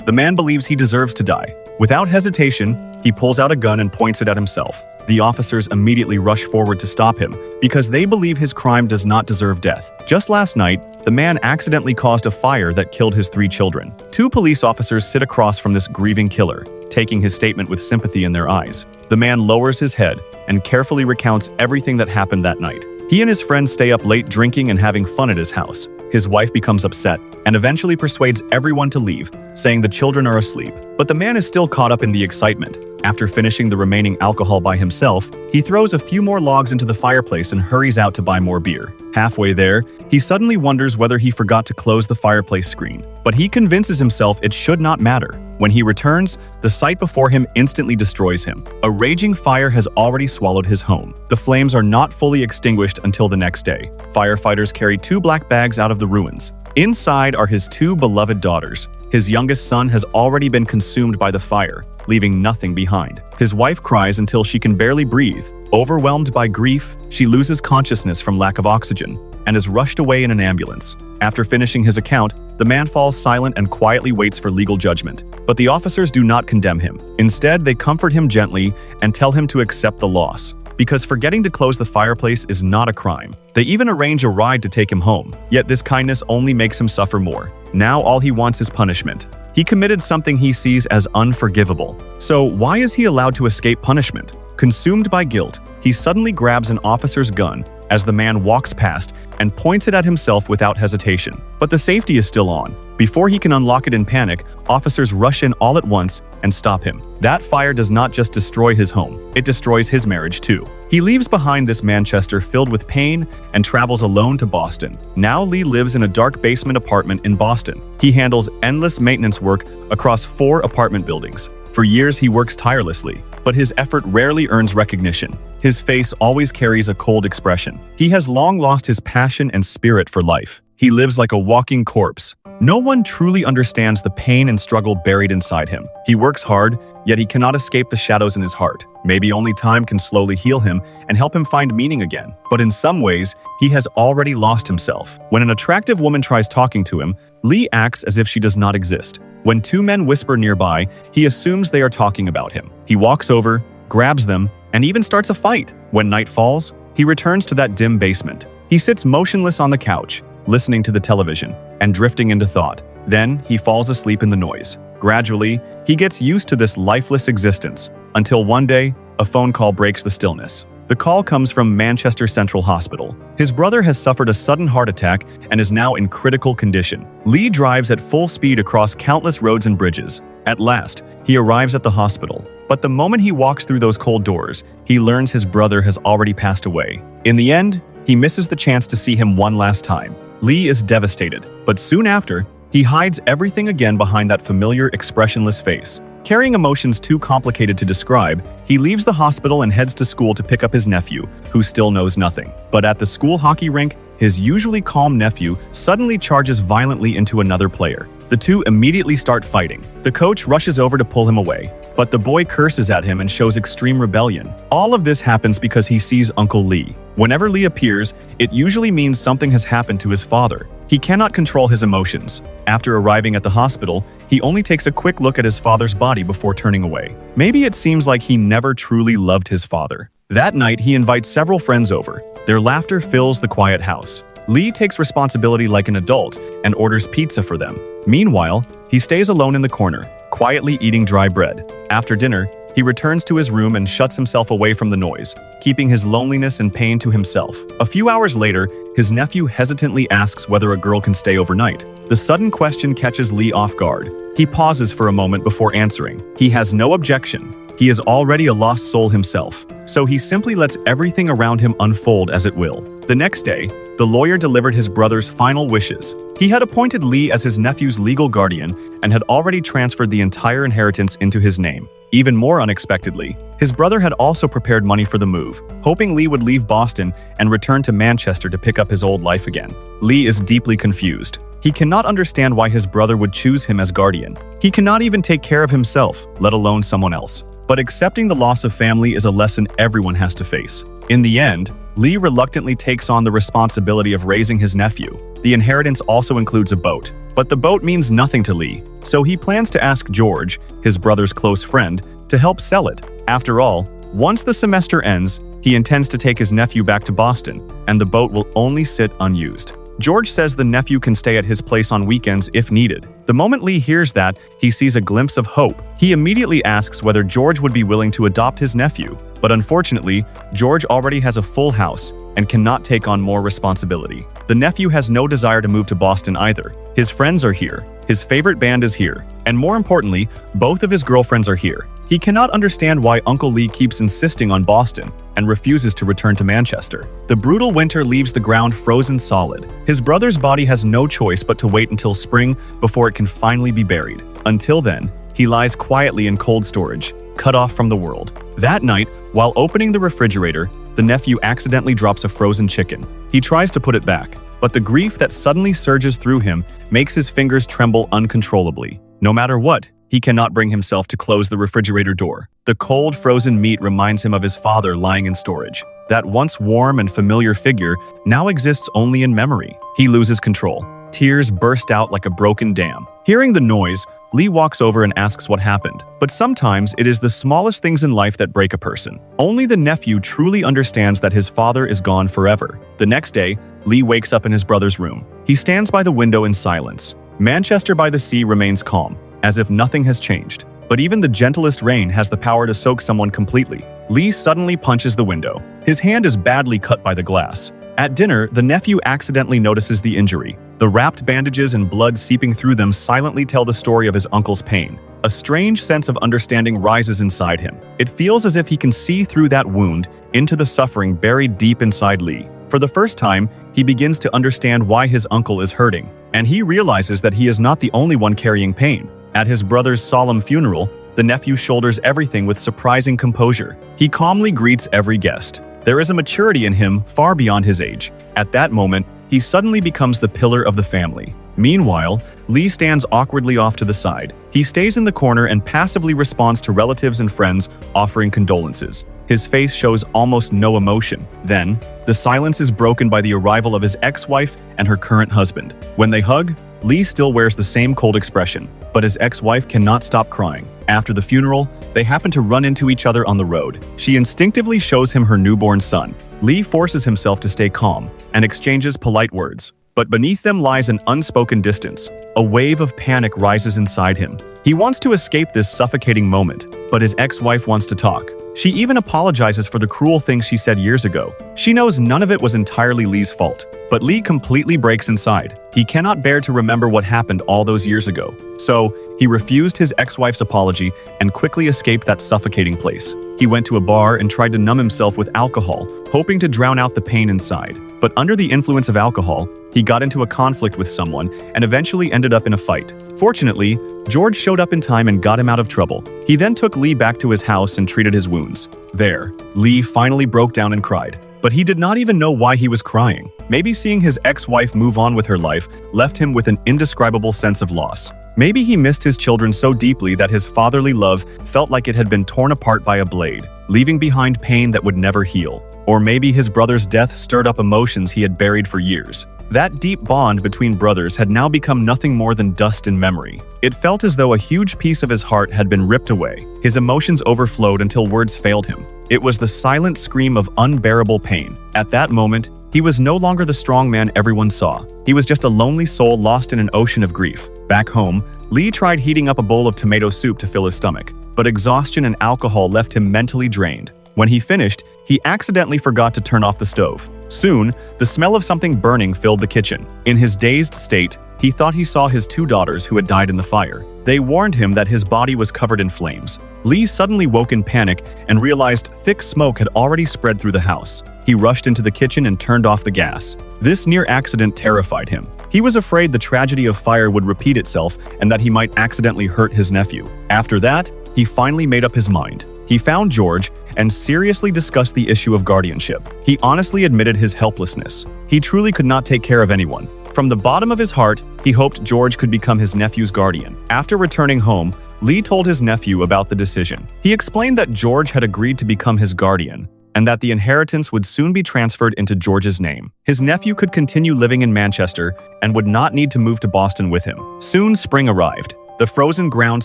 The man believes he deserves to die. Without hesitation, he pulls out a gun and points it at himself. The officers immediately rush forward to stop him because they believe his crime does not deserve death. Just last night, the man accidentally caused a fire that killed his 3 children. 2 police officers sit across from this grieving killer, taking his statement with sympathy in their eyes. The man lowers his head and carefully recounts everything that happened that night. He and his friends stay up late drinking and having fun at his house. His wife becomes upset and eventually persuades everyone to leave, saying the children are asleep. But the man is still caught up in the excitement. After finishing the remaining alcohol by himself, he throws a few more logs into the fireplace and hurries out to buy more beer. Halfway there, he suddenly wonders whether he forgot to close the fireplace screen. But he convinces himself it should not matter. When he returns, the sight before him instantly destroys him. A raging fire has already swallowed his home. The flames are not fully extinguished until the next day. Firefighters carry 2 black bags out of the ruins. Inside are his 2 beloved daughters. His youngest son has already been consumed by the fire, leaving nothing behind. His wife cries until she can barely breathe. Overwhelmed by grief, she loses consciousness from lack of oxygen and is rushed away in an ambulance. After finishing his account, the man falls silent and quietly waits for legal judgment. But the officers do not condemn him. Instead, they comfort him gently and tell him to accept the loss, because forgetting to close the fireplace is not a crime. They even arrange a ride to take him home, yet this kindness only makes him suffer more. Now all he wants is punishment. He committed something he sees as unforgivable. So why is he allowed to escape punishment? Consumed by guilt, he suddenly grabs an officer's gun as the man walks past and points it at himself without hesitation. But the safety is still on. Before he can unlock it in panic, officers rush in all at once and stop him. That fire does not just destroy his home, it destroys his marriage too. He leaves behind this Manchester filled with pain and travels alone to Boston. Now Lee lives in a dark basement apartment in Boston. He handles endless maintenance work across 4 apartment buildings. For years he works tirelessly, but his effort rarely earns recognition. His face always carries a cold expression. He has long lost his passion and spirit for life. He lives like a walking corpse. No one truly understands the pain and struggle buried inside him. He works hard, yet he cannot escape the shadows in his heart. Maybe only time can slowly heal him and help him find meaning again. But in some ways, he has already lost himself. When an attractive woman tries talking to him, Lee acts as if she does not exist. When 2 men whisper nearby, he assumes they are talking about him. He walks over, grabs them, and even starts a fight. When night falls, he returns to that dim basement. He sits motionless on the couch, listening to the television and drifting into thought. Then he falls asleep in the noise. Gradually, he gets used to this lifeless existence, until one day, a phone call breaks the stillness. The call comes from Manchester Central Hospital. His brother has suffered a sudden heart attack and is now in critical condition. Lee drives at full speed across countless roads and bridges. At last, he arrives at the hospital. But the moment he walks through those cold doors, he learns his brother has already passed away. In the end, he misses the chance to see him one last time. Lee is devastated, but soon after, he hides everything again behind that familiar, expressionless face. Carrying emotions too complicated to describe, he leaves the hospital and heads to school to pick up his nephew, who still knows nothing. But at the school hockey rink, his usually calm nephew suddenly charges violently into another player. The 2 immediately start fighting. The coach rushes over to pull him away, but the boy curses at him and shows extreme rebellion. All of this happens because he sees Uncle Lee. Whenever Lee appears, it usually means something has happened to his father. He cannot control his emotions. After arriving at the hospital, he only takes a quick look at his father's body before turning away. Maybe it seems like he never truly loved his father. That night, he invites several friends over. Their laughter fills the quiet house. Lee takes responsibility like an adult and orders pizza for them. Meanwhile, he stays alone in the corner, quietly eating dry bread. After dinner, he returns to his room and shuts himself away from the noise, keeping his loneliness and pain to himself. A few hours later, his nephew hesitantly asks whether a girl can stay overnight. The sudden question catches Lee off guard. He pauses for a moment before answering. He has no objection. He is already a lost soul himself, so he simply lets everything around him unfold as it will. The next day, the lawyer delivered his brother's final wishes. He had appointed Lee as his nephew's legal guardian and had already transferred the entire inheritance into his name. Even more unexpectedly, his brother had also prepared money for the move, hoping Lee would leave Boston and return to Manchester to pick up his old life again. Lee is deeply confused. He cannot understand why his brother would choose him as guardian. He cannot even take care of himself, let alone someone else. But accepting the loss of family is a lesson everyone has to face. In the end, Lee reluctantly takes on the responsibility of raising his nephew. The inheritance also includes a boat. But the boat means nothing to Lee, so he plans to ask George, his brother's close friend, to help sell it. After all, once the semester ends, he intends to take his nephew back to Boston, and the boat will only sit unused. George says the nephew can stay at his place on weekends if needed. The moment Lee hears that, he sees a glimpse of hope. He immediately asks whether George would be willing to adopt his nephew, but unfortunately, George already has a full house and cannot take on more responsibility. The nephew has no desire to move to Boston either. His friends are here, his favorite band is here, and more importantly, both of his girlfriends are here. He cannot understand why Uncle Lee keeps insisting on Boston and refuses to return to Manchester. The brutal winter leaves the ground frozen solid. His brother's body has no choice but to wait until spring before it can finally be buried. Until then, he lies quietly in cold storage, cut off from the world. That night, while opening the refrigerator, the nephew accidentally drops a frozen chicken. He tries to put it back, but the grief that suddenly surges through him makes his fingers tremble uncontrollably. No matter what, he cannot bring himself to close the refrigerator door. The cold, frozen meat reminds him of his father lying in storage. That once warm and familiar figure now exists only in memory. He loses control. Tears burst out like a broken dam. Hearing the noise, Lee walks over and asks what happened. But sometimes it is the smallest things in life that break a person. Only the nephew truly understands that his father is gone forever. The next day, Lee wakes up in his brother's room. He stands by the window in silence. Manchester by the sea remains calm, as if nothing has changed. But even the gentlest rain has the power to soak someone completely. Lee suddenly punches the window. His hand is badly cut by the glass. At dinner, the nephew accidentally notices the injury. The wrapped bandages and blood seeping through them silently tell the story of his uncle's pain. A strange sense of understanding rises inside him. It feels as if he can see through that wound into the suffering buried deep inside Lee. For the first time, he begins to understand why his uncle is hurting, and he realizes that he is not the only one carrying pain. At his brother's solemn funeral, the nephew shoulders everything with surprising composure. He calmly greets every guest. There is a maturity in him far beyond his age. At that moment, he suddenly becomes the pillar of the family. Meanwhile, Lee stands awkwardly off to the side. He stays in the corner and passively responds to relatives and friends offering condolences. His face shows almost no emotion. Then, the silence is broken by the arrival of his ex-wife and her current husband. When they hug, Lee still wears the same cold expression, but his ex-wife cannot stop crying. After the funeral, they happen to run into each other on the road. She instinctively shows him her newborn son. Lee forces himself to stay calm and exchanges polite words, but beneath them lies an unspoken distance. A wave of panic rises inside him. He wants to escape this suffocating moment, but his ex-wife wants to talk. She even apologizes for the cruel things she said years ago. She knows none of it was entirely Lee's fault, but Lee completely breaks inside. He cannot bear to remember what happened all those years ago. So, he refused his ex-wife's apology and quickly escaped that suffocating place. He went to a bar and tried to numb himself with alcohol, hoping to drown out the pain inside. But under the influence of alcohol, he got into a conflict with someone and eventually ended up in a fight. Fortunately, George showed up in time and got him out of trouble. He then took Lee back to his house and treated his wounds. There, Lee finally broke down and cried. But he did not even know why he was crying. Maybe seeing his ex-wife move on with her life left him with an indescribable sense of loss. Maybe he missed his children so deeply that his fatherly love felt like it had been torn apart by a blade, leaving behind pain that would never heal. Or maybe his brother's death stirred up emotions he had buried for years. That deep bond between brothers had now become nothing more than dust in memory. It felt as though a huge piece of his heart had been ripped away. His emotions overflowed until words failed him. It was the silent scream of unbearable pain. At that moment, he was no longer the strong man everyone saw. He was just a lonely soul lost in an ocean of grief. Back home, Lee tried heating up a bowl of tomato soup to fill his stomach, but exhaustion and alcohol left him mentally drained. When he finished, he accidentally forgot to turn off the stove. Soon, the smell of something burning filled the kitchen. In his dazed state, he thought he saw his 2 daughters who had died in the fire. They warned him that his body was covered in flames. Lee suddenly woke in panic and realized thick smoke had already spread through the house. He rushed into the kitchen and turned off the gas. This near accident terrified him. He was afraid the tragedy of fire would repeat itself and that he might accidentally hurt his nephew. After that, he finally made up his mind. He found George and seriously discussed the issue of guardianship. He honestly admitted his helplessness. He truly could not take care of anyone. From the bottom of his heart, he hoped George could become his nephew's guardian. After returning home, Lee told his nephew about the decision. He explained that George had agreed to become his guardian, and that the inheritance would soon be transferred into George's name. His nephew could continue living in Manchester and would not need to move to Boston with him. Soon spring arrived. The frozen ground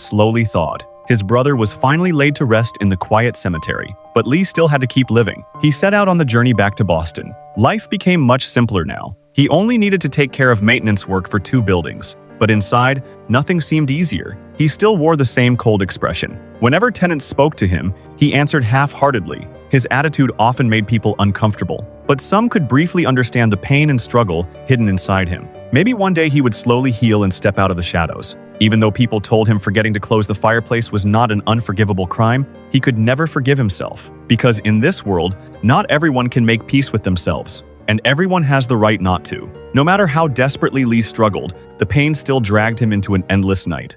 slowly thawed. His brother was finally laid to rest in the quiet cemetery, but Lee still had to keep living. He set out on the journey back to Boston. Life became much simpler now. He only needed to take care of maintenance work for 2 buildings. But inside, nothing seemed easier. He still wore the same cold expression. Whenever tenants spoke to him, he answered half-heartedly. His attitude often made people uncomfortable, but some could briefly understand the pain and struggle hidden inside him. Maybe one day he would slowly heal and step out of the shadows. Even though people told him forgetting to close the fireplace was not an unforgivable crime, he could never forgive himself. Because in this world, not everyone can make peace with themselves, and everyone has the right not to. No matter how desperately Lee struggled, the pain still dragged him into an endless night.